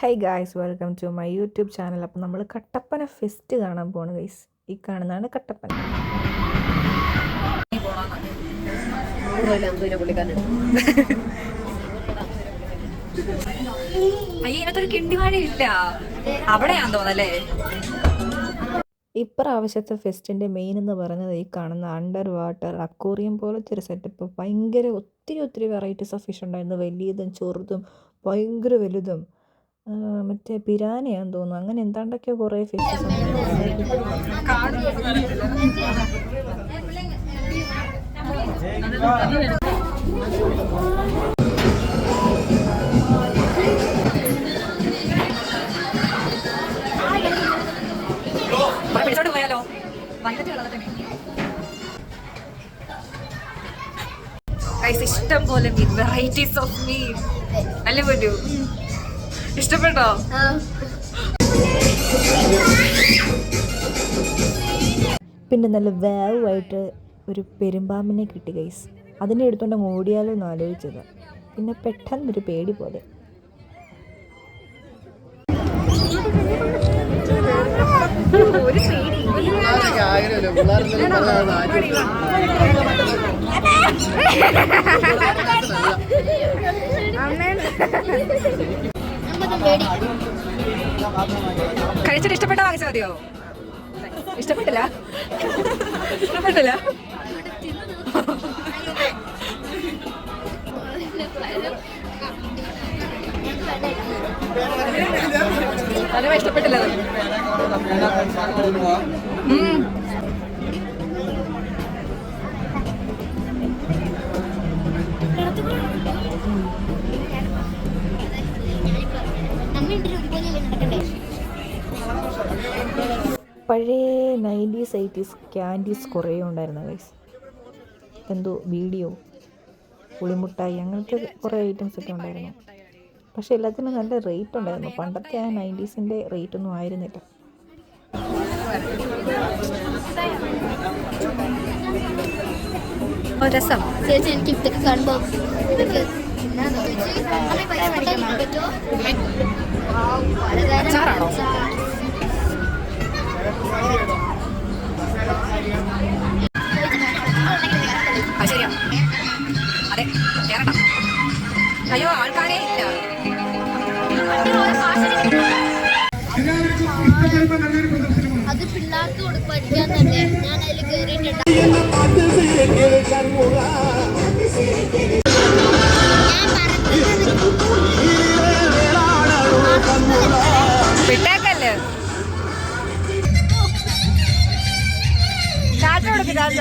High guys, welcome to my YouTube channel. അപ്പം നമ്മൾ Kattappana fest കാണാൻ പോണ് ഗൈസ്. ഈ കാണുന്നതാണ് കട്ടപ്പന. ഇതിനകത്തൊരു കിണ്ടിവാഴയില്ല, അവിടെയാന്ന് തോന്നല്ലേ. ഇപ്രാവശ്യത്തെ ഫെസ്റ്റിൻ്റെ മെയിൻ എന്ന് പറയുന്നത് ഈ കാണുന്ന അണ്ടർ വാട്ടർ അക്വേറിയം പോലത്തെ ഒരു സെറ്റപ്പ്. ഭയങ്കര ഒത്തിരി വെറൈറ്റീസ് ഓഫ് ഫിഷ് ഉണ്ടായിരുന്നു. വലിയതും ചെറുതും ഭയങ്കര വലുതും. മറ്റേ പിരാനയാന്ന് തോന്നുന്നു. അങ്ങനെ എന്താണ്ടൊക്കെ കുറേ ഫിഷസ് പോയാലോ. ഇഷ്ടം പോലെ മീൻ, വെറൈറ്റീസ് ഓഫ് മീൻ. അല്ലേ പറ്റൂ? ഇഷ്ടപ്പെട്ടോ? പിന്നെ നല്ല വേവായിട്ട് ഒരു പെരുമ്പാമ്പിനെ കിട്ടി ഗൈസ്. അതിനെ എടുത്തുകൊണ്ട് ഓടിയാലോ എന്ന് ആലോചിച്ചത്. പിന്നെ പെട്ടെന്നൊരു പേടി പോലെ. കഴിച്ചിട്ട് ഇഷ്ടപ്പെട്ട വാങ്ങിച്ചാൽ മതിയോ? ഇഷ്ടപ്പെട്ടില്ല. അതിന് ഇഷ്ടപ്പെട്ടില്ല. പഴയ 90s 80s ക്യാൻഡീസ് കുറേ ഉണ്ടായിരുന്നു ഗൈസ്. എന്തോ വീഡിയോ, പുളിമുട്ടായി, അങ്ങനത്തെ കുറേ ഐറ്റംസ് ഒക്കെ ഉണ്ടായിരുന്നു. പക്ഷെ എല്ലാത്തിനും നല്ല റേറ്റ് ഉണ്ടായിരുന്നു. പണ്ടത്തെ ആ 90s റേറ്റ് ഒന്നും ആയിരുന്നില്ല. രസം ചേച്ചി, എനിക്ക് ഇതൊക്കെ കാണുമ്പോൾ അച്ചാറാണോ? ശരിയാ, അതെ, കേറണം. അയ്യോ, ആൾക്കാരേ ഇല്ല. അത് പിള്ളേർക്ക് കൊടുക്കാൻ തന്നെ ഞാൻ അതിൽ കയറിയിട്ടുണ്ട്. വിട്ടേക്കല്ലേ. ടാറ്റ കൊടുക്ക്, ടാറ്റ.